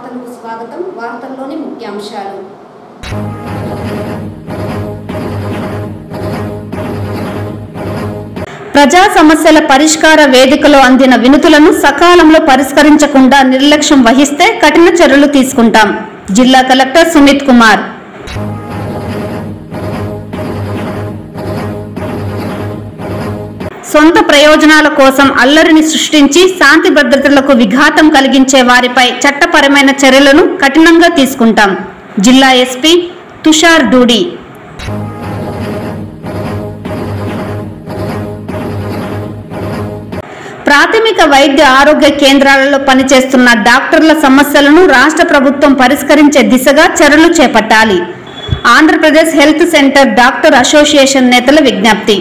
వార్తలకు స్వాగతం. వార్తల్లోని ముఖ్యాంశాలు. ప్రజా సమస్యల పరిష్కార వేదికలో అందిన వినతులను సకాలంలో పరిష్కరించకుండా నిర్లక్ష్యం వహిస్తే కఠిన చర్యలు తీసుకుంటాం. జిల్లా కలెక్టర్ సుమిత్ కుమార్. సొంత ప్రయోజనాల కోసం అల్లరిని సృష్టించి శాంతి భద్రతలకు విఘాతం కలిగించే వారిపై చట్టపరమైన చర్యలను కఠినంగా తీసుకుంటాం. జిల్లా ఎస్పీ తుషార్ డూడి. ప్రాథమిక వైద్య ఆరోగ్య కేంద్రాలలో పనిచేస్తున్న డాక్టర్ల సమస్యలను రాష్ట్ర ప్రభుత్వం పరిష్కరించే దిశగా చర్యలు చేపట్టాలి. Andhra Pradesh health centre doctor association నేతల విజ్ఞప్తి.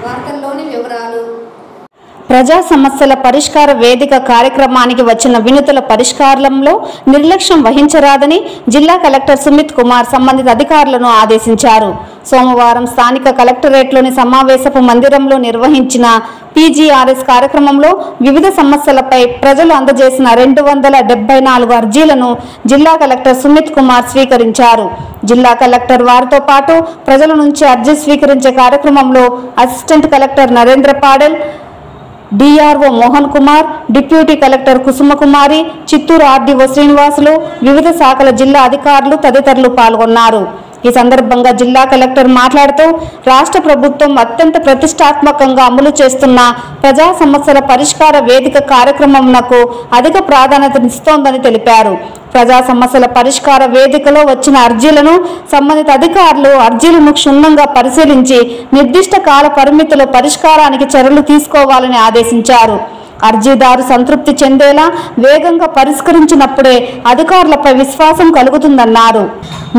వార్తల్లోని వివరాలు. ప్రజా సమస్యల పరిష్కార వేదిక కార్యక్రమానికి వచ్చిన వినతుల పరిష్కారంలో నిర్లక్ష్యం వహించరాదని జిల్లా కలెక్టర్ సుమిత్ కుమార్ సంబంధిత అధికారులను ఆదేశించారు. సోమవారం స్థానిక కలెక్టరేట్లోని సమావేశపు మందిరంలో నిర్వహించిన PGRS కార్యక్రమంలో వివిధ సమస్యలపై ప్రజలు అందజేసిన 274 అర్జీలను జిల్లా కలెక్టర్ సుమిత్ కుమార్ స్వీకరించారు. జిల్లా కలెక్టర్ వారితో పాటు ప్రజల నుంచి అర్జీ స్వీకరించే కార్యక్రమంలో assistant collector Narendra Padel, DRO Mohan Kumar, deputy collector Kusumakumari, Chittoor RDO Srinivasulu, వివిధ శాఖల జిల్లా అధికారులు తదితరులు పాల్గొన్నారు. ఈ సందర్భంగా జిల్లా కలెక్టర్ మాట్లాడుతూ రాష్ట్ర ప్రభుత్వం అత్యంత ప్రతిష్టాత్మకంగా అమలు చేస్తున్న ప్రజా సమస్యల పరిష్కార వేదిక కార్యక్రమంకు అధిక ప్రాధాన్యతనిస్తోందని తెలిపారు. ప్రజా సమస్యల పరిష్కార వేదికలో వచ్చిన అర్జీలను సంబంధిత అధికారులు అర్జీలను క్షుణ్ణంగా పరిశీలించి నిర్దిష్ట కాల పరిమితిలో పరిష్కారానికి చర్యలు తీసుకోవాలని ఆదేశించారు. అర్జీదారు సంతృప్తి చెందేలా వేగంగా పరిష్కరించినప్పుడే అధికారులపై విశ్వాసం కలుగుతుందన్నారు.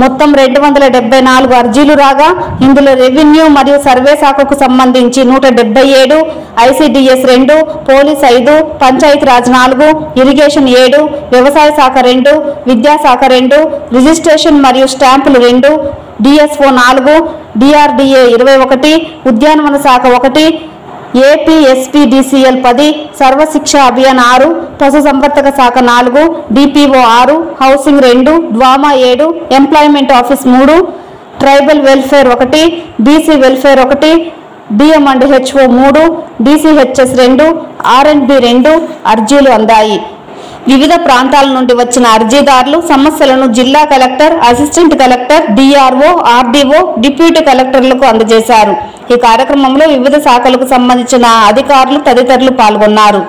మొత్తం 274 అర్జీలు రాగా ఇందులో రెవెన్యూ మరియు సర్వే శాఖకు సంబంధించి 177, ICDS 2, పోలీస్ 5, పంచాయతీరాజ్ 4, ఇరిగేషన్ 7, వ్యవసాయ శాఖ 2, విద్యాశాఖ 2, రిజిస్ట్రేషన్ మరియు స్టాంపులు 2, DSO 4, DRDA 21, ఉద్యానవన శాఖ 1, APSPDCL 10, సర్వశిక్ష అభియాన్ 6, పశుసంవర్ధక శాఖ 4, DPO 6, హౌసింగ్ 2, డ్వామా 7, employment office 3, tribal welfare 1, BC welfare 1, DM&HO 3, DCHS 2, R&B 2 అర్జీలు అందాయి. వివిధ ప్రాంతాల నుండి వచ్చిన అర్జీదారులు సమస్యలను జిల్లా collector, assistant collector, DRO, RDO, deputy కలెక్టర్లకు అందజేశారు. ఈ కార్యక్రమంలో వివిధ శాఖలకు సంబంధించిన అధికారులు తదితరులు పాల్గొన్నారు.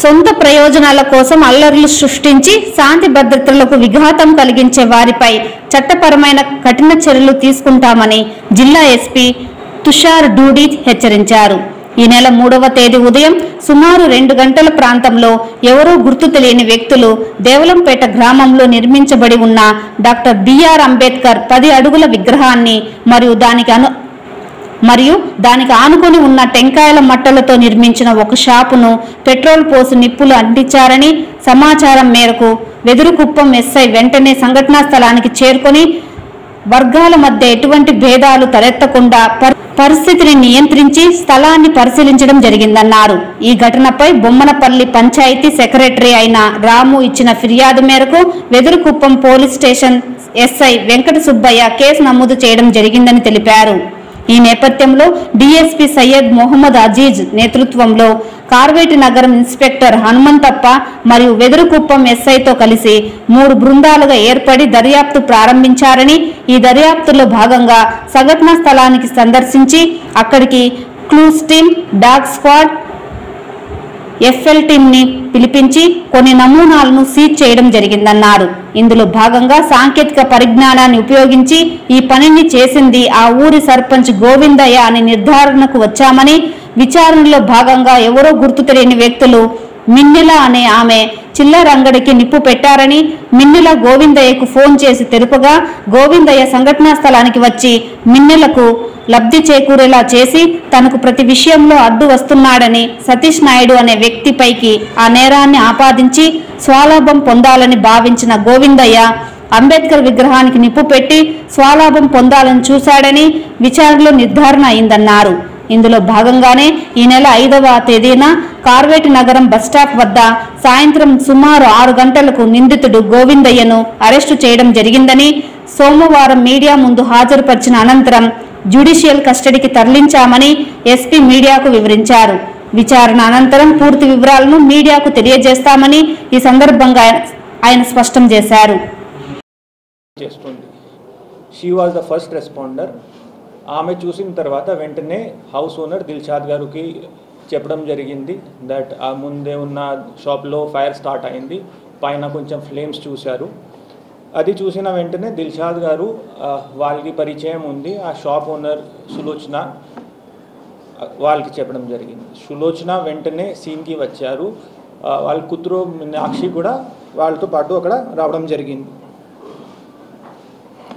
సొంత ప్రయోజనాల కోసం అల్లర్లు సృష్టించి శాంతి భద్రతలకు విఘాతం కలిగించే వారిపై చట్టపరమైన కఠిన చర్యలు తీసుకుంటామని జిల్లా ఎస్పీ తుషార్ డూడి హెచ్చరించారు. ఈ నెల 3వ తేదీ ఉదయం సుమారు 2 గంటల ప్రాంతంలో ఎవరో గుర్తు తెలియని వ్యక్తులు దేవలంపేట గ్రామంలో నిర్మించబడి ఉన్న డాక్టర్ BR అంబేద్కర్ 10 అడుగుల విగ్రహాన్ని మరియు దానికి ఆనుకొని ఉన్న టెంకాయల మట్టలతో నిర్మించిన ఒక షాపును పెట్రోల్ పోసి నిప్పులు అంటించారని సమాచారం మేరకు వెదురుకుప్పం SI వెంటనే సంఘటనా స్థలానికి చేరుకొని వర్గాల మధ్య ఎటువంటి భేదాలు తలెత్తకుండా పరిస్థితిని నియంత్రించి స్థలాన్ని పరిశీలించడం జరిగిందన్నారు. ఈ ఘటనపై బొమ్మనపల్లి పంచాయతీ సెక్రటరీ అయిన రాము ఇచ్చిన ఫిర్యాదు మేరకు Vedurukuppam police station SI Venkata Subbaiah case నమోదు చేయడం జరిగిందని తెలిపారు. ఈ నేపథ్యంలో డీఎస్పీ సయ్యద్ మొహమ్మద్ అజీజ్ నేతృత్వంలో కార్వేటి నగరం ఇన్స్పెక్టర్ హనుమంతప్ప మరియు వెదురుకుప్పం ఎస్ఐతో కలిసి 3 బృందాలుగా ఏర్పడి దర్యాప్తు ప్రారంభించారని, ఈ దర్యాప్తులో భాగంగా సంఘటనా స్థలానికి సందర్శించి అక్కడికి clues team, dog squad, FL టీంని పిలిపించి కొన్ని నమూనాలను సీజ్ చేయడం జరిగిందన్నారు. ఇందులో భాగంగా సాంకేతిక పరిజ్ఞానాన్ని ఉపయోగించి ఈ పనిని చేసింది ఆ ఊరి సర్పంచ్ గోవిందయ్య అని నిర్ధారణకు వచ్చామని, విచారణలో భాగంగా ఎవరో గుర్తు తెలియని వ్యక్తులు మిన్నెల అనే ఆమె చిల్లర అంగడికి నిప్పు పెట్టారని మిన్నెల గోవిందయ్యకు ఫోన్ చేసి తెలుపగా గోవిందయ్య సంఘటనా స్థలానికి వచ్చి మిన్నెలకు లబ్ధి చేకూరేలా చేసి తనకు ప్రతి విషయంలో అడ్డు వస్తున్నాడని సతీష్ నాయుడు అనే వ్యక్తిపైకి ఆ నేరాన్ని ఆపాదించి స్వలాభం పొందాలని భావించిన గోవిందయ్య అంబేద్కర్ విగ్రహానికి నిప్పు పెట్టి స్వలాభం పొందాలని చూశాడని విచారణలో నిర్ధారణ అయిందన్నారు. ఇందులో భాగంగానే ఈ నెల 5వ తేదీన కార్వేటి నగరం బస్టాప్ వద్ద సాయంత్రం సుమారు 6 గంటలకు నిందితుడు గోవిందయ్యను అరెస్టు చేయడం జరిగిందని, సోమవారం మీడియా ముందు హాజరుపరిచిన అనంతరం జ్యుడిషియల్ కస్టడీకి తరలించామని ఎస్పీ మీడియాకు వివరించారు. విచారణ అనంతరం పూర్తి వివరాలను మీడియాకు తెలియజేస్తామని ఈ సందర్భంగా ఆయన స్పష్టం చేశారు. She was the first responder. ఆమె చూసిన తర్వాత వెంటనే హౌస్ ఓనర్ దిల్షాద్ గారికి చెప్పడం జరిగింది దట్ ఆ ముందే ఉన్న షాప్లో ఫైర్ స్టార్ట్ అయింది, పైన కొంచెం ఫ్లేమ్స్ చూశారు. అది చూసిన వెంటనే దిల్షాద్ గారు వాళ్ళకి పరిచయం ఉంది ఆ షాప్ ఓనర్ సులోచన, వాళ్ళకి చెప్పడం జరిగింది. సులోచన వెంటనే సీన్కి వచ్చారు. వాళ్ళ కూతురు మీనాక్షి కూడా వాళ్ళతో పాటు అక్కడ రావడం జరిగింది.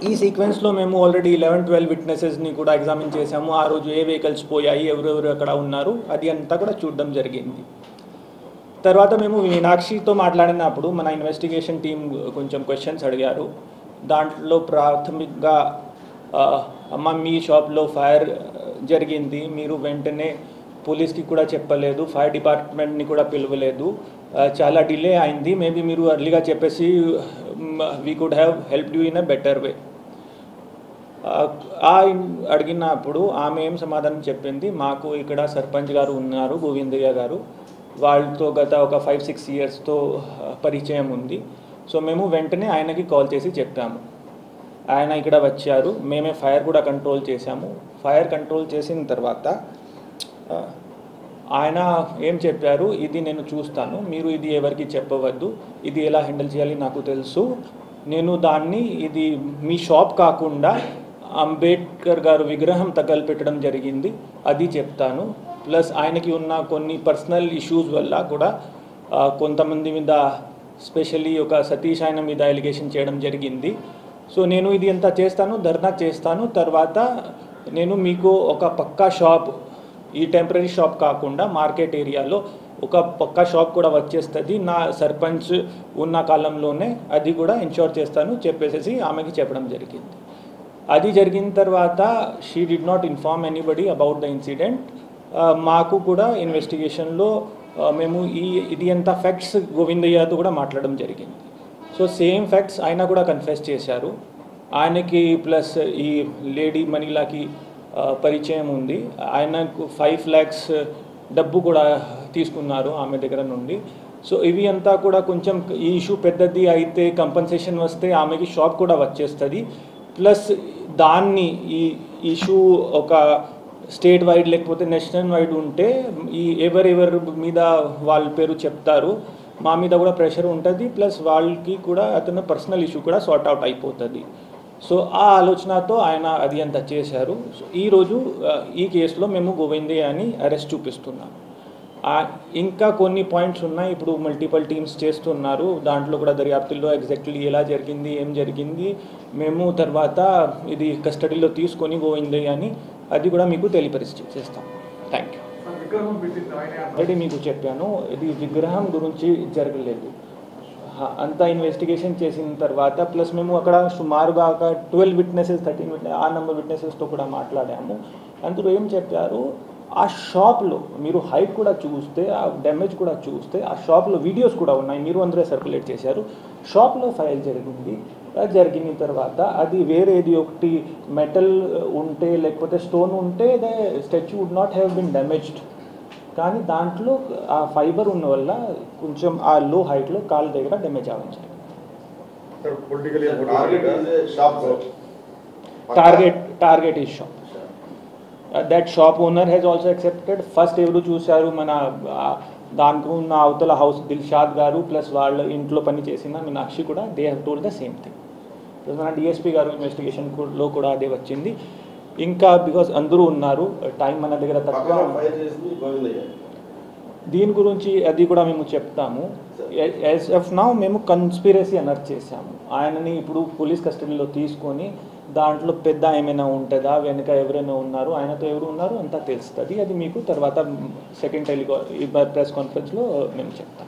ఈ సీక్వెన్స్లో మేము ఆల్రెడీ 11-12 విట్నెసెస్ని కూడా ఎగ్జామిన్ చేసాము. ఆ రోజు ఏ వెహికల్స్ పోయాయి, ఎవరెవరు అక్కడ ఉన్నారు, అది అంతా కూడా చూడడం జరిగింది. తర్వాత మేము మీనాక్షితో మాట్లాడినప్పుడు మన ఇన్వెస్టిగేషన్ టీం కొంచెం క్వశ్చన్స్ అడిగారు. దాంట్లో ప్రాథమికంగా అమ్మ మీ షాప్లో ఫైర్ జరిగింది, మీరు వెంటనే పోలీస్కి కూడా చెప్పలేదు, ఫైర్ డిపార్ట్మెంట్ని కూడా పిలవలేదు, చాలా డిలే అయింది, మేబీ మీరు అర్లీగా చెప్పేసి we could have helped you in a better way. అడిగినప్పుడు ఆమె ఏం సమాధానం చెప్పింది, మాకు ఇక్కడ సర్పంచ్ గారు ఉన్నారు గోవిందయ్య గారు, వాళ్ళతో గత ఒక 5-6 ఇయర్స్తో పరిచయం ఉంది. సో మేము వెంటనే ఆయనకి కాల్ చేసి చెప్పాము. ఆయన ఇక్కడ వచ్చారు, మేమే ఫైర్ కూడా కంట్రోల్ చేశాము. ఫైర్ కంట్రోల్ చేసిన తర్వాత ఆయన ఏం చెప్పారు, ఇది నేను చూస్తాను, మీరు ఇది ఎవరికి చెప్పవద్దు, ఇది ఎలా హ్యాండిల్ చేయాలి నాకు తెలుసు, నేను దాన్ని ఇది మీ షాప్ కాకుండా అంబేద్కర్ గారు విగ్రహం తగలపెట్టడం జరిగింది అది చెప్తాను, ప్లస్ ఆయనకి ఉన్న కొన్ని పర్సనల్ ఇష్యూస్ వల్ల కూడా కొంతమంది మీద స్పెషల్లీ ఒక సతీష్ ఆయన మీద ఎలిగేషన్ చేయడం జరిగింది. సో నేను ఇది ఎంత చేస్తాను, ధర్నా చేస్తాను, తర్వాత నేను మీకు ఒక పక్కా షాప్, ఈ టెంపరీ షాప్ కాకుండా మార్కెట్ ఏరియాలో ఒక పక్కా షాప్ కూడా వచ్చేస్తుంది నా సర్పంచ్ ఉన్న కాలంలోనే, అది కూడా ఇన్షూర్ చేస్తాను చెప్పేసి ఆమెకి చెప్పడం జరిగింది. అది జరిగిన తర్వాత she did not inform anybody about the incident. మాకు కూడా ఇన్వెస్టిగేషన్లో మేము ఇది ఎంత ఫ్యాక్ట్స్ గోవిందయ్యతో కూడా మాట్లాడడం జరిగింది. సో సేమ్ ఫ్యాక్ట్స్ ఆయన కూడా కన్ఫెస్ చేశారు. ఆయనకి ప్లస్ ఈ లేడీ మనీలాకి పరిచయం ఉంది, ఆయనకు 5 lakhs డబ్బు కూడా తీసుకున్నారు ఆమె దగ్గర నుండి. సో ఇవి అంతా కూడా కొంచెం ఈ ఇష్యూ పెద్దది అయితే కంపన్సేషన్ వస్తే ఆమెకి షాప్ కూడా వచ్చేస్తుంది, ప్లస్ దాన్ని ఈ ఇష్యూ ఒక స్టేట్ వైడ్ లేకపోతే నేషనల్ వైడ్ ఉంటే ఈ ఎవరెవరి మీద వాళ్ళ పేరు చెప్తారు, మా మీద కూడా ప్రెషర్ ఉంటుంది, ప్లస్ వాళ్ళకి కూడా అతను పర్సనల్ ఇష్యూ కూడా సార్ట్ అవుట్ అయిపోతుంది. సో ఆ ఆలోచనతో ఆయన అది అంతా చేశారు. సో ఈరోజు ఈ కేసులో మేము గోవిందయ్యని అరెస్ట్ చూపిస్తున్నాం. ఇంకా కొన్ని పాయింట్స్ ఉన్నాయి, ఇప్పుడు మల్టిపల్ టీమ్స్ చేస్తున్నారు, దాంట్లో కూడా దర్యాప్తుల్లో ఎగ్జాక్ట్లీ ఎలా జరిగింది ఏం జరిగింది మేము తర్వాత ఇది కస్టడీలో తీసుకొని గోవిందయ్యని అది కూడా మీకు తెలియపరిచి చేస్తాం. Thank you. ఆల్రెడీ మీకు చెప్పాను, ఇది విగ్రహం గురించి జరగలేదు, అంతా ఇన్వెస్టిగేషన్ చేసిన తర్వాత ప్లస్ మేము అక్కడ సుమారుగా ఒక 12 విట్నెసెస్ 13 ఆ నెంబర్ విట్నెసెస్తో కూడా మాట్లాడాము. అందులో ఏం చెప్పారు, ఆ షాప్లో మీరు హైట్ కూడా చూస్తే, ఆ డ్యామేజ్ కూడా చూస్తే, ఆ షాప్లో వీడియోస్ కూడా ఉన్నాయి, మీరు అందరూ సర్క్యులేట్ చేశారు, షాప్లో ఫైర్ జరిగింది, జరిగిన తర్వాత అది వేరేది ఒకటి మెటల్ ఉంటే లేకపోతే స్టోన్ ఉంటే the statue would not have been damaged. కానీ దాంట్లో ఆ ఫైబర్ ఉన్న వల్ల కొంచెం ఆ లో హైట్లో కాలు దగ్గర డ్యామేజ్ అవ్వచ్చు. Target is shop. That shop owner has also accepted. First ఎవరు చూశారు మన దానికి ఉన్న అవతల హౌస్ దిల్షాద్ గారు ప్లస్ వాళ్ళ ఇంట్లో పని చేసిన మీనాక్షి కూడా they have told the same thing. మన డిఎస్పీ గారు ఇన్వెస్టిగేషన్లో కూడా అదే వచ్చింది. ఇంకా బికాస్ అందరూ ఉన్నారు, టైం మన దగ్గర తక్కువ. దీని గురించి అది కూడా మేము చెప్తాము. యాజ్ ఆఫ్ నౌ మేము కన్స్పిరసీ అనర్ట్ చేశాము. ఆయనని ఇప్పుడు పోలీస్ కస్టడీలో తీసుకొని దాంట్లో పెద్ద ఏమైనా ఉంటుందా, వెనుక ఎవరైనా ఉన్నారు, ఆయనతో ఎవరు ఉన్నారు అంతా తెలుస్తుంది. అది మీకు తర్వాత సెకండ్ ప్రెస్ కాన్ఫరెన్స్లో మేము చెప్తాం.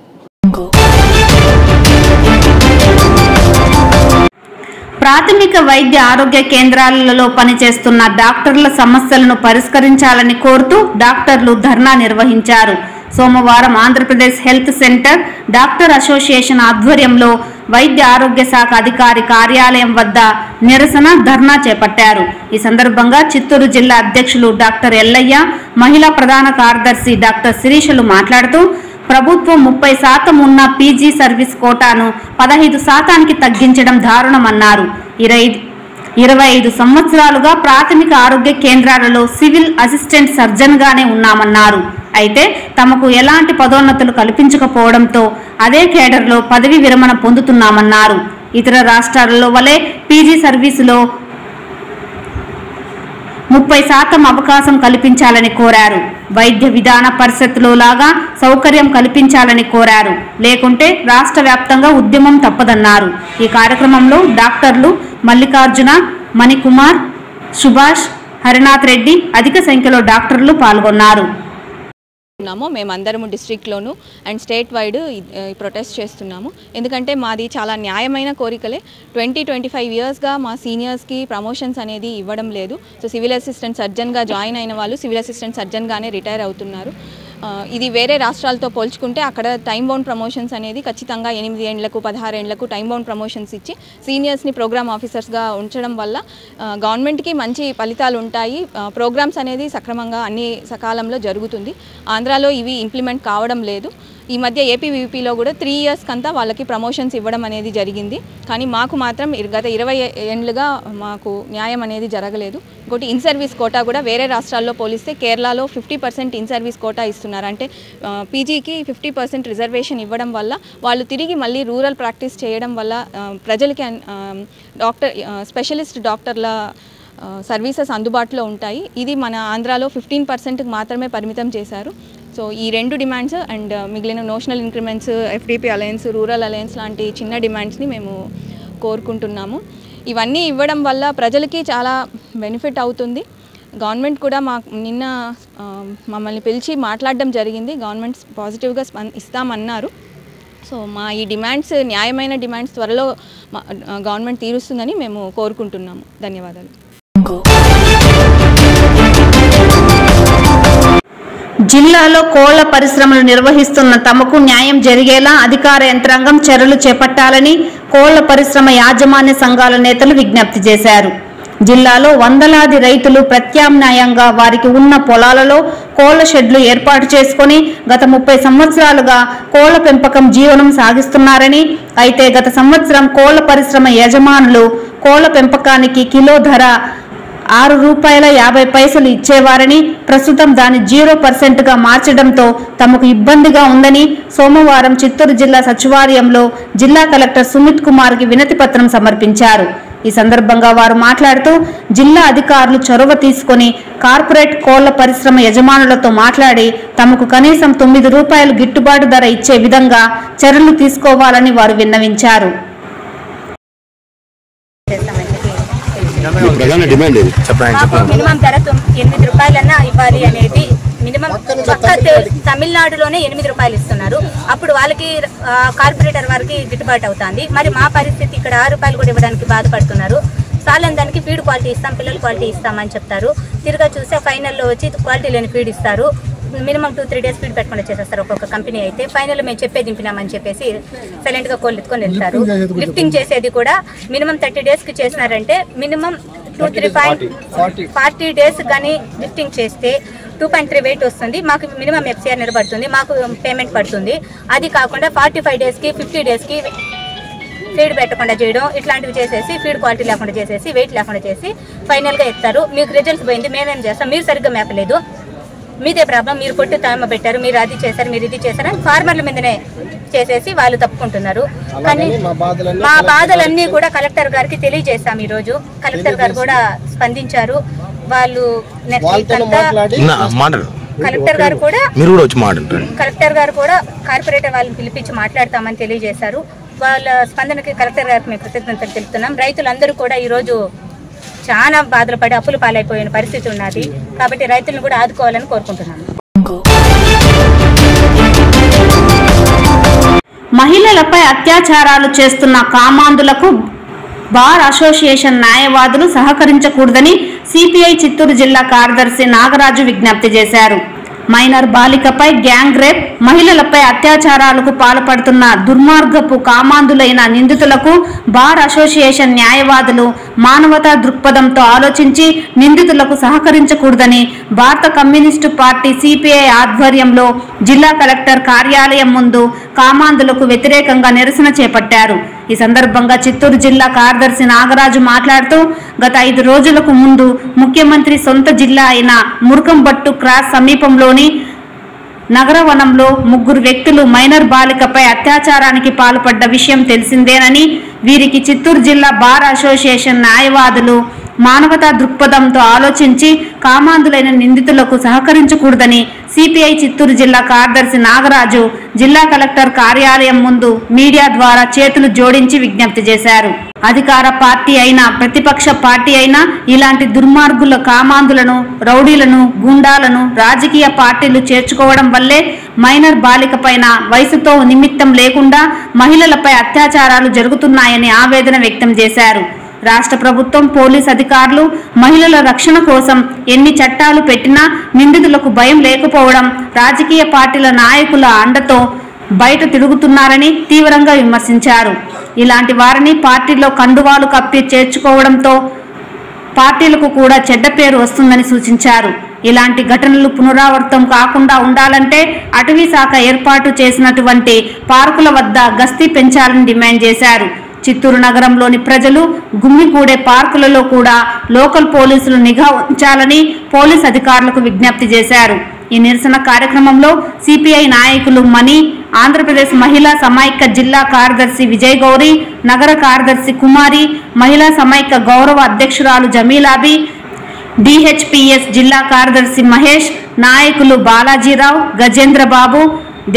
ప్రాథమిక వైద్య ఆరోగ్య కేంద్రాలలో పనిచేస్తున్న డాక్టర్ల సమస్యలను పరిష్కరించాలని కోరుతూ డాక్టర్లు ధర్నా నిర్వహించారు. సోమవారం Andhra Pradesh health centre doctor association ఆధ్వర్యంలో వైద్య ఆరోగ్య శాఖ అధికారి కార్యాలయం వద్ద నిరసన ధర్నా చేపట్టారు. ఈ సందర్భంగా చిత్తూరు జిల్లా అధ్యక్షులు డాక్టర్ ఎల్లయ్య, మహిళా ప్రధాన కార్యదర్శి డాక్టర్ శిరీషలు మాట్లాడుతూ ప్రభుత్వం 30% ఉన్న పీజీ సర్వీస్ కోటాను 15% తగ్గించడం దారుణమన్నారు. 25 సంవత్సరాలుగా ప్రాథమిక ఆరోగ్య కేంద్రాలలో సివిల్ అసిస్టెంట్ సర్జన్గానే ఉన్నామన్నారు. అయితే తమకు ఎలాంటి పదోన్నతులు కల్పించకపోవడంతో అదే కేడర్లో పదవి విరమణ పొందుతున్నామన్నారు. ఇతర రాష్ట్రాలలో వలె పీజీ సర్వీసులో 30% అవకాశం కల్పించాలని కోరారు. వైద్య విధాన పరిషత్లో లాగా సౌకర్యం కల్పించాలని కోరారు. లేకుంటే రాష్ట్ర వ్యాప్తంగా ఉద్యమం తప్పదన్నారు. ఈ కార్యక్రమంలో డాక్టర్లు మల్లికార్జున, మణికుమార్, సుభాష్, హరినాథ్ రెడ్డి అధిక సంఖ్యలో డాక్టర్లు పాల్గొన్నారు. మేమందరము డిస్ట్రిక్ట్లోను అండ్ స్టేట్ వైడ్ ప్రొటెస్ట్ చేస్తున్నాము. ఎందుకంటే మాది చాలా న్యాయమైన కోరికలే. 25 ఇయర్స్గా మా సీనియర్స్కి ప్రమోషన్స్ అనేది ఇవ్వడం లేదు. సో సివిల్ అసిస్టెంట్ సర్జన్గా జాయిన్ అయిన వాళ్ళు సివిల్ అసిస్టెంట్ సర్జన్గానే రిటైర్ అవుతున్నారు. ఇది వేరే రాష్ట్రాలతో పోల్చుకుంటే అక్కడ టైం బౌండ్ ప్రమోషన్స్ అనేది ఖచ్చితంగా 8 ఏళ్లకు 16 ఏళ్లకు టైం బౌండ్ ప్రమోషన్స్ ఇచ్చి సీనియర్స్ని ప్రోగ్రామ్ ఆఫీసర్స్గా ఉంచడం వల్ల గవర్నమెంట్కి మంచి ఫలితాలు ఉంటాయి. ప్రోగ్రామ్స్ అనేది సక్రమంగా అన్ని సకాలంలో జరుగుతుంది. ఆంధ్రాలో ఇవి ఇంప్లిమెంట్ కావడం లేదు. ఈ మధ్య ఏపీవీపీలో కూడా 3 ఇయర్స్ కంతా వాళ్ళకి ప్రమోషన్స్ ఇవ్వడం అనేది జరిగింది. కానీ మాకు మాత్రం గత 20 ఏళ్ళుగా మాకు న్యాయం అనేది జరగలేదు. ఇంకోటి ఇన్ సర్వీస్ కోటా కూడా వేరే రాష్ట్రాల్లో పోలిస్తే కేరళలో 50% ఇన్ సర్వీస్ కోటా ఇస్తున్నారు. అంటే పీజీకి 50% రిజర్వేషన్ ఇవ్వడం వల్ల వాళ్ళు తిరిగి మళ్ళీ రూరల్ ప్రాక్టీస్ చేయడం వల్ల ప్రజలకి స్పెషలిస్ట్ డాక్టర్ల సర్వీసెస్ అందుబాటులో ఉంటాయి. ఇది మన ఆంధ్రాలో 15%కి మాత్రమే పరిమితం చేశారు. సో ఈ 2 డిమాండ్స్ అండ్ మిగిలిన notional increments, FDP alliance, rural alliance లాంటి చిన్న డిమాండ్స్ని మేము కోరుకుంటున్నాము. ఇవన్నీ ఇవ్వడం వల్ల ప్రజలకి చాలా బెనిఫిట్ అవుతుంది. గవర్నమెంట్ కూడా నిన్న మమ్మల్ని పిలిచి మాట్లాడడం జరిగింది. గవర్నమెంట్ పాజిటివ్గా ఇస్తామన్నారు. సో మా ఈ డిమాండ్స్ న్యాయమైన డిమాండ్స్ త్వరలో గవర్నమెంట్ తీరుస్తుందని మేము కోరుకుంటున్నాము. ధన్యవాదాలు. జిల్లాలో కోళ్ల పరిశ్రమలు నిర్వహిస్తున్న తమకు న్యాయం జరిగేలా అధికార యంత్రాంగం చర్యలు చేపట్టాలని కోళ్ల పరిశ్రమ యాజమాన్య సంఘాల నేతలు విజ్ఞప్తి చేశారు. జిల్లాలో వందలాది రైతులు ప్రత్యామ్నాయంగా వారికి ఉన్న పొలాలలో కోళ్ల షెడ్లు ఏర్పాటు చేసుకుని గత 30 సంవత్సరాలుగా కోళ్ల పెంపకం జీవనం సాగిస్తున్నారని, అయితే గత సంవత్సరం కోళ్ల పరిశ్రమ యజమానులు కోళ్ల పెంపకానికి కిలో ధర ₹6.50 ఇచ్చేవారని, ప్రస్తుతం దాన్ని 0%గా మార్చడంతో తమకు ఇబ్బందిగా ఉందని సోమవారం చిత్తూరు జిల్లా సచివాలయంలో జిల్లా కలెక్టర్ సుమిత్ కుమార్కి వినతి పత్రం సమర్పించారు. ఈ సందర్భంగా వారు మాట్లాడుతూ జిల్లా అధికారులు చొరవ తీసుకుని కార్పొరేట్ కోళ్ల పరిశ్రమ యజమానులతో మాట్లాడి తమకు కనీసం ₹9 గిట్టుబాటు ధర ఇచ్చే విధంగా చర్యలు తీసుకోవాలని వారు విన్నవించారు. మినిమం ధర ₹8 ఇవ్వాలి అనేది మినిమం తమిళనాడులోనే ₹8 ఇస్తున్నారు. అప్పుడు వాళ్ళకి కార్పొరేటర్ వారికి గిట్టుబాటు అవుతుంది. మరి మా పరిస్థితి ఇక్కడ ₹6 కూడా ఇవ్వడానికి బాధపడుతున్నారు. చాలని దానికి ఫీడ్ క్వాలిటీ ఇస్తాం, పిల్లల క్వాలిటీ ఇస్తామని చెప్తారు. తిరిగా చూస్తే ఫైనల్లో వచ్చి క్వాలిటీ లేని ఫీడ్ ఇస్తారు. మినిమం 2-3 డేస్ ఫీడ్ పెట్టకుండా చేసేస్తారు ఒక్కొక్క కంపెనీ అయితే. ఫైనల్ మేము చెప్పే దింపినామని చెప్పేసి సైలెంట్గా కోళ్ళు ఎత్తుకొని వెళ్తారు. లిఫ్టింగ్ చేసేది కూడా మినిమం 30 డేస్కి చేసినారంటే మినిమం 40 డేస్ కానీ లిఫ్టింగ్ చేస్తే 2.3 వెయిట్ వస్తుంది. మాకు మినిమం FCR నిలబడుతుంది, మాకు పేమెంట్ పడుతుంది. అది కాకుండా 45 డేస్కి 50 డేస్కి ఫీడ్ పెట్టకుండా చేయడం, ఇట్లాంటివి చేసేసి ఫీడ్ క్వాలిటీ లేకుండా చేసేసి వెయిట్ లేకుండా చేసి ఫైనల్గా ఎత్తారు. మీకు రిజల్ట్స్ పోయింది, మేమేం చేస్తాం, మీరు సరిగ్గా మేపలేదు, మీదే ప్రాబ్లం, మీరు కొట్టి తమ పెట్టారు, మీరు అది చేశారు, మీరు ఇది చేశారని ఫార్మర్ల మీదనే చేసేసి వాళ్ళు తప్పుకుంటున్నారు. కానీ మా బాధలన్నీ కూడా కలెక్టర్ గారికి తెలియజేస్తాం. ఈరోజు కలెక్టర్ గారు కూడా స్పందించారు. వాళ్ళు కలెక్టర్ గారు కూడా కార్పొరేటర్ వాళ్ళని పిలిపించి మాట్లాడతామని తెలియజేశారు. వాళ్ళ స్పందనకి కలెక్టర్ గారికి మేము కృతజ్ఞతలు తెలుపుతున్నాం. రైతులందరూ కూడా ఈరోజు చాలా బాధలు పడి అప్పులు పాలైపోయిన పరిస్థితి ఉన్నది. కాబట్టి రైతులను కూడా ఆదుకోవాలని కోరుకుంటున్నాను. మహిళలపై అత్యాచారాలు చేస్తున్న కామాంధులకు బార్ అసోసియేషన్ న్యాయవాదులు సహకరించకూడదని సిపిఐ చిత్తూరు జిల్లా కార్యదర్శి నాగరాజు విజ్ఞప్తి చేశారు. మైనర్ బాలికపై గ్యాంగ్ రేప్, మహిళలపై అత్యాచారాలకు పాల్పడుతున్న దుర్మార్గపు కామాంధులైన నిందితులకు బార్ అసోసియేషన్ న్యాయవాదులు మానవతా దృక్పథంతో ఆలోచించి నిందితులకు సహకరించకూడదని భారత కమ్యూనిస్టు పార్టీ సిపిఐ ఆధ్వర్యంలో జిల్లా కలెక్టర్ కార్యాలయం ముందు కామాంధులకు వ్యతిరేకంగా నిరసన చేపట్టారు. ఈ సందర్భంగా చిత్తూరు జిల్లా కార్యదర్శి నాగరాజు మాట్లాడుతూ గత 5 రోజులకు ముందు ముఖ్యమంత్రి సొంత జిల్లా అయిన మురుకంబట్టు క్రాస్ సమీపంలోని నగరవనంలో 3 వ్యక్తులు మైనర్ బాలికపై అత్యాచారానికి పాల్పడ్డ విషయం తెలిసిందేనని, వీరికి చిత్తూరు జిల్లా బార్ అసోసియేషన్ న్యాయవాదులు మానవతా దృక్పథంతో ఆలోచించి కామాంధులైన నిందితులకు సహకరించకూడదని సిపిఐ చిత్తూరు జిల్లా కార్యదర్శి నాగరాజు జిల్లా కలెక్టర్ కార్యాలయం ముందు మీడియా ద్వారా చేతులు జోడించి విజ్ఞప్తి చేశారు. అధికార పార్టీ అయినా ప్రతిపక్ష పార్టీ అయినా ఇలాంటి దుర్మార్గుల కామాంధులను, రౌడీలను, గూండాలను రాజకీయ పార్టీలు చేర్చుకోవడం వల్లే మైనర్ బాలిక పైన వయసుతో నిమిత్తం లేకుండా మహిళలపై అత్యాచారాలు జరుగుతున్నాయని ఆవేదన వ్యక్తం చేశారు. రాష్ట్ర ప్రభుత్వం, పోలీస్ అధికారులు మహిళల రక్షణ కోసం ఎన్ని చట్టాలు పెట్టినా నిందితులకు భయం లేకపోవడం, రాజకీయ పార్టీల నాయకుల అండతో బయట తిరుగుతున్నారని తీవ్రంగా విమర్శించారు. ఇలాంటి వారిని పార్టీలో కండువాలు కప్పి చేర్చుకోవడంతో పార్టీలకు కూడా చెడ్డ పేరు వస్తుందని సూచించారు. ఇలాంటి ఘటనలు పునరావృతం కాకుండా ఉండాలంటే అటవీ శాఖ ఏర్పాటు చేసినటువంటి పార్కుల వద్ద గస్తీ పెంచాలని డిమాండ్ చేశారు. చిత్తూరు నగరంలోని ప్రజలు గుమ్మిగూడే పార్కులలో కూడా లోకల్ పోలీసులు నిఘా ఉంచాలని పోలీస్ అధికారులకు విజ్ఞప్తి చేశారు. ఈ నిరసన కార్యక్రమంలో సిపిఐ నాయకులు మణి, ఆంధ్రప్రదేశ్ మహిళా సమైక్య జిల్లా కార్యదర్శి విజయ్ గౌరి, నగర కార్యదర్శి కుమారి, మహిళా సమైక్య గౌరవ అధ్యక్షురాలు జమీలాబి, డిహెచ్పిఎస్ జిల్లా కార్యదర్శి మహేష్, నాయకులు బాలాజీరావు, గజేంద్రబాబు,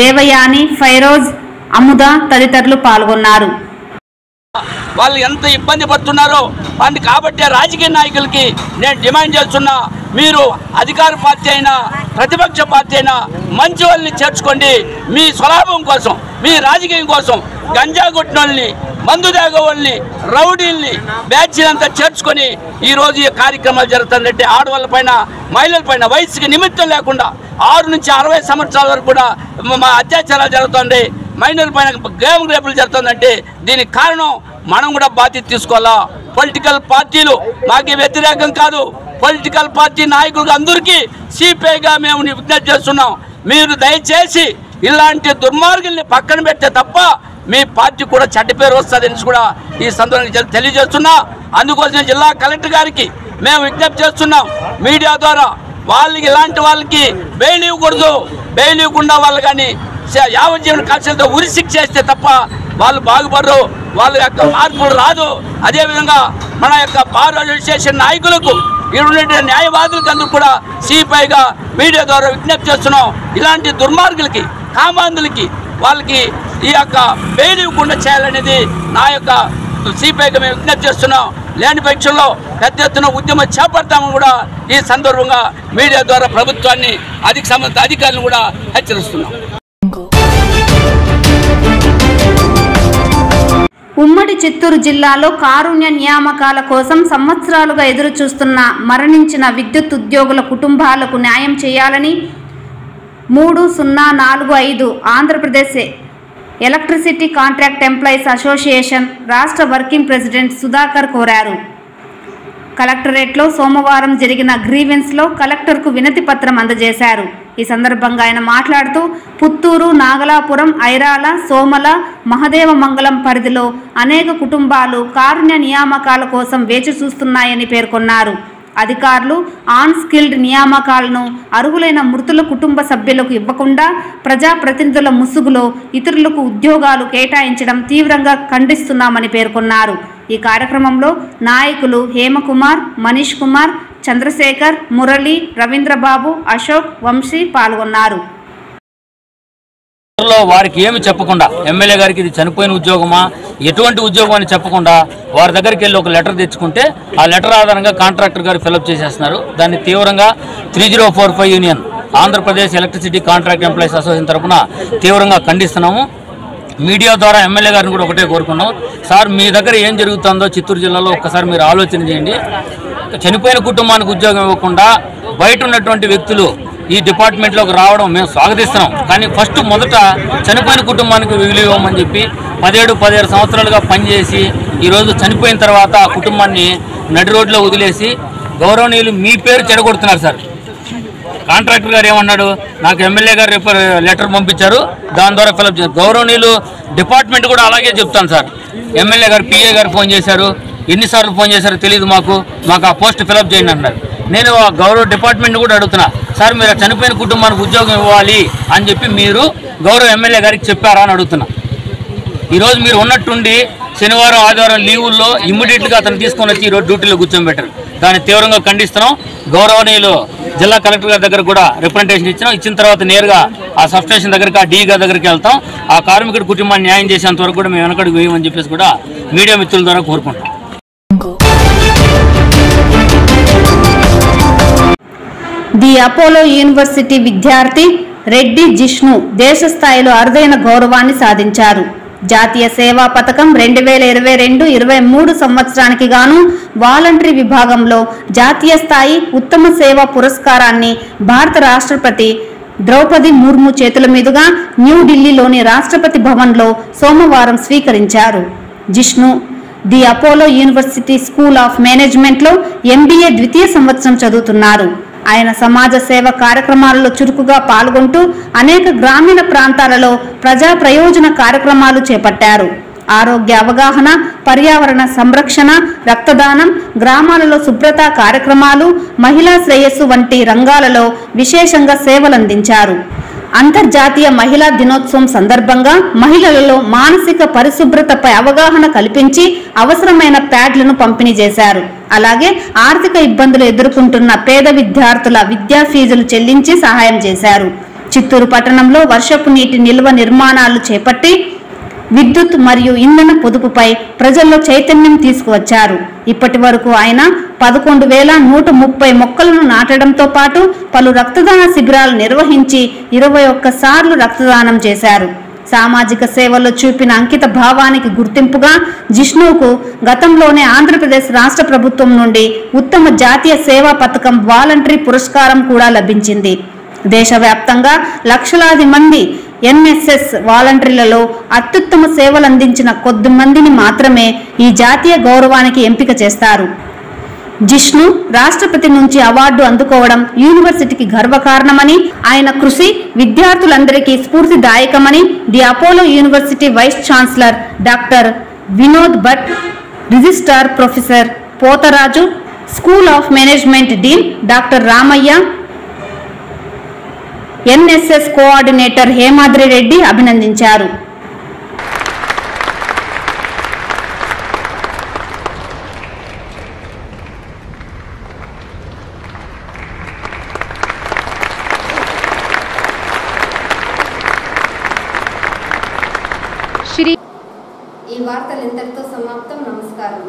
దేవయాని, ఫైరోజ్, అముద తదితరులు పాల్గొన్నారు. వాళ్ళు ఎంత ఇబ్బంది పడుతున్నారో అని కాబట్టి రాజకీయ నాయకులకి నేను డిమాండ్ చేస్తున్నా, మీరు అధికార పార్టీ అయినా ప్రతిపక్ష పార్టీ అయినా మంచి వాళ్ళని చేర్చుకోండి. మీ స్వలాభం కోసం, మీ రాజకీయం కోసం గంజా కొట్టిన వాళ్ళని, మందు తాగే వాళ్ళని, రౌడీల్ని, బ్యాచ్లంతా చేర్చుకొని ఈరోజు ఈ కార్యక్రమాలు జరుగుతుందంటే ఆడవాళ్ళ పైన, మహిళల పైన వయసుకి నిమిత్తం లేకుండా 6 నుంచి 60 సంవత్సరాల వరకు కూడా అత్యాచారాలు జరుగుతుంది, మైనర్ పైన గ్యాంగ్ రేపులు జరుగుతుందంటే దీనికి కారణం మనం కూడా బాధ్యత తీసుకోవాలా. పొలిటికల్ పార్టీలు మాకు వ్యతిరేకం కాదు, పొలిటికల్ పార్టీ నాయకులు అందరికీ సిపిఐగా మేము విజ్ఞప్తి చేస్తున్నాం, మీరు దయచేసి ఇలాంటి దుర్మార్గుల్ని పక్కన పెడితే తప్ప మీ పార్టీ కూడా చెడ్డ పేరు వస్తుందని కూడా ఈ సందర్భంగా తెలియజేస్తున్నా. అందుకోసం జిల్లా కలెక్టర్ గారికి మేము విజ్ఞప్తి చేస్తున్నాం, మీడియా ద్వారా వాళ్ళకి ఇలాంటి వాళ్ళకి బెయిల్ ఇవ్వకూడదు, బెయిల్ ఇవ్వకుండా వాళ్ళు కానీ యావజ్జీవన కాల్షలతో ఉరి శిక్ష చేస్తే తప్ప వాళ్ళు బాగుపడరు, వాళ్ళ యొక్క మార్పులు రాదు. అదేవిధంగా మన యొక్క బార్ అసోసియేషన్ నాయకులకు, ఇక్కడ న్యాయవాదులకు అందరూ కూడా సిపిఐగా మీడియా ద్వారా విజ్ఞప్తి చేస్తున్నాం, ఇలాంటి దుర్మార్గులకి, కామాంధులకి వాళ్ళకి ఈ యొక్క బెయిల్ ఇవ్వకుండా చేయాలనేది నా యొక్క సిపిఐగా మేము విజ్ఞప్తి చేస్తున్నాం. లేని పక్షంలో పెద్ద ఎత్తున ఉద్యమం చేపడతామని కూడా ఈ సందర్భంగా మీడియా ద్వారా ప్రభుత్వాన్ని, సంబంధిత అధికారులను కూడా హెచ్చరిస్తున్నాం. ఉమ్మడి చిత్తూరు జిల్లాలో కారుణ్య నియామకాల కోసం సంవత్సరాలుగా ఎదురు చూస్తున్న మరణించిన విద్యుత్ ఉద్యోగుల కుటుంబాలకు న్యాయం చేయాలని 3045 Andhra Pradesh electricity contract employees association రాష్ట్ర వర్కింగ్ ప్రెసిడెంట్ సుధాకర్ కోరారు. కలెక్టరేట్లో సోమవారం జరిగిన గ్రీవెన్స్లో కలెక్టర్కు వినతి పత్రం అందజేశారు. ఈ సందర్భంగా ఆయన మాట్లాడుతూ పుత్తూరు, నాగలాపురం, ఐరాల, సోమల, మహదేవ మంగళం పరిధిలో అనేక కుటుంబాలు కారుణ్య నియామకాల కోసం వేచి చూస్తున్నాయని పేర్కొన్నారు. అధికారులు ఆన్ స్కిల్డ్ నియామకాలను అర్హులైన మృతుల కుటుంబ సభ్యులకు ఇవ్వకుండా ప్రజాప్రతినిధుల ముసుగులో ఇతరులకు ఉద్యోగాలు కేటాయించడం తీవ్రంగా ఖండిస్తున్నామని పేర్కొన్నారు. ఈ కార్యక్రమంలో నాయకులు హేమకుమార్, మనీష్ కుమార్, చంద్రశేఖర్, మురళి, రవీంద్రబాబు, అశోక్, వంశీ పాల్గొన్నారు. వారికి ఏమి చెప్పకుండా ఎమ్మెల్యే గారికి ఇది చనిపోయిన ఉద్యోగమా, ఎటువంటి ఉద్యోగం అని చెప్పకుండా వారి దగ్గరికి వెళ్ళి ఒక లెటర్ తెచ్చుకుంటే ఆ లెటర్ ఆధారంగా కాంట్రాక్టర్ గారు ఫిలప్ చేసేస్తున్నారు. దాన్ని తీవ్రంగా 3045 union Andhra Pradesh electricity contract employees association తరఫున తీవ్రంగా ఖండిస్తున్నాము. మీడియా ద్వారా ఎమ్మెల్యే గారిని కూడా ఒకటే కోరుకున్నాం, సార్ మీ దగ్గర ఏం జరుగుతుందో చిత్తూరు జిల్లాలో ఒక్కసారి మీరు ఆలోచన చేయండి. చనిపోయిన కుటుంబానికి ఉద్యోగం ఇవ్వకుండా బయట ఉన్నటువంటి వ్యక్తులు ఈ డిపార్ట్మెంట్లోకి రావడం మేము స్వాగతిస్తున్నాం. కానీ మొదట చనిపోయిన కుటుంబానికి విలువ ఇవ్వమని చెప్పి 17 సంవత్సరాలుగా పనిచేసి ఈరోజు చనిపోయిన తర్వాత ఆ కుటుంబాన్ని నడి రోడ్లో వదిలేసి గౌరవనీయులు మీ పేరు చెడగొడుతున్నారు సార్. కాంట్రాక్టర్ గారు ఏమన్నాడు, నాకు ఎమ్మెల్యే గారు రేపు లెటర్ పంపించారు, దాని ద్వారా ఫిలప్ చేశారు. గౌరవనీయులు డిపార్ట్మెంట్ కూడా అలాగే చెప్తాను సార్. ఎమ్మెల్యే గారు పిఏ గారు ఫోన్ చేశారు, ఎన్నిసార్లు ఫోన్ చేశారో తెలియదు, మాకు ఆ పోస్ట్ ఫిలప్ చేయండి అన్నారు. నేను గౌరవ డిపార్ట్మెంట్ కూడా అడుగుతున్నా, సార్ మీరు చనిపోయిన కుటుంబానికి ఉద్యోగం ఇవ్వాలి అని చెప్పి మీరు గౌరవ ఎమ్మెల్యే గారికి చెప్పారా అని అడుగుతున్నా. ఈరోజు మీరు ఉన్నట్టుండి శనివారం, ఆదివారం లీవుల్లో ఇమ్మీడియట్గా అతను తీసుకొని వచ్చి ఈరోజు డ్యూటీలో కూర్చోబెట్టారు. దాన్ని తీవ్రంగా ఖండిస్తున్నాం. గౌరవనీయులు జిల్లా కలెక్టర్ గారి దగ్గర కూడా రిప్రజెంటేషన్ ఇచ్చిన తర్వాత నేరుగా ఆ సబ్స్టేషన్ దగ్గరికి, ఆ డీ గారి దగ్గరికి వెళ్తాం. ఆ కార్మికుడి కుటుంబాన్ని న్యాయం చేసేంత వరకు కూడా మేము వెనకడుగు వేయమని చెప్పేసి కూడా మీడియా మిత్రుల ద్వారా కోరుకుంటాం. ది అపోలో యూనివర్సిటీ విద్యార్థి రెడ్డి జిష్ణు దేశ స్థాయిలో అరుదైన గౌరవాన్ని సాధించారు. జాతీయ సేవా పథకం 2022-23 సంవత్సరానికి గాను వాలంటరీ విభాగంలో జాతీయ స్థాయి ఉత్తమ సేవా పురస్కారాన్ని భారత రాష్ట్రపతి ద్రౌపది ముర్ము చేతుల మీదుగా న్యూఢిల్లీలోని రాష్ట్రపతి భవన్లో సోమవారం స్వీకరించారు. Jishnu the Apollo university school of మేనేజ్మెంట్లో MBA ద్వితీయ సంవత్సరం చదువుతున్నారు. ఆయన సమాజ సేవ కార్యక్రమాలలో చురుకుగా పాల్గొంటూ అనేక గ్రామీణ ప్రాంతాలలో ప్రజా ప్రయోజన కార్యక్రమాలు చేపట్టారు. ఆరోగ్య అవగాహన, పర్యావరణ సంరక్షణ, రక్తదానం, గ్రామాలలో శుభ్రతా కార్యక్రమాలు, మహిళా శ్రేయస్సు వంటి రంగాలలో విశేషంగా సేవలందించారు. అంతర్జాతీయ మహిళా దినోత్సవం సందర్భంగా మహిళలలో మానసిక పరిశుభ్రతపై అవగాహన కల్పించి అవసరమైన ప్యాడ్లను పంపిణీ చేశారు. అలాగే ఆర్థిక ఇబ్బందులు ఎదుర్కొంటున్న పేద విద్యార్థుల విద్యా ఫీజులు చెల్లించి సహాయం చేశారు. చిత్తూరు పట్టణంలో వర్షపు నీటి నిల్వ నిర్మాణాలు చేపట్టి విద్యుత్ మరియు ఇంధన పొదుపుపై ప్రజల్లో చైతన్యం తీసుకువచ్చారు. ఇప్పటి వరకు ఆయన 11,130 మొక్కలను నాటడంతో పాటు పలు రక్తదాన శిబిరాలు నిర్వహించి 21 సార్లు రక్తదానం చేశారు. సామాజిక సేవల్లో చూపిన అంకిత భావానికి గుర్తింపుగా జిష్ణుకు గతంలోనే ఆంధ్రప్రదేశ్ రాష్ట్ర ప్రభుత్వం నుండి ఉత్తమ జాతీయ సేవా పథకం వాలంటరీ పురస్కారం కూడా లభించింది. దేశవ్యాప్తంగా లక్షలాది మంది NSS వాలంటీర్లలో అత్యుత్తమ సేవలందించిన కొద్ది మందిని మాత్రమే ఈ జాతీయ గౌరవానికి ఎంపిక చేస్తారు. జిష్ణు రాష్ట్రపతి నుంచి అవార్డు అందుకోవడం యూనివర్సిటీకి గర్వకారణమని, ఆయన కృషి విద్యార్థులందరికీ స్ఫూర్తిదాయకమని the Apollo university vice chancellor doctor Vinod Bhat, registrar professor Potharaju, school of management dean doctor Ramaiah, NSS coordinator Hemadri Reddy అభినందించారు. ఈ వార్తలు ఇంతటితో సమాప్తం. నమస్కారం.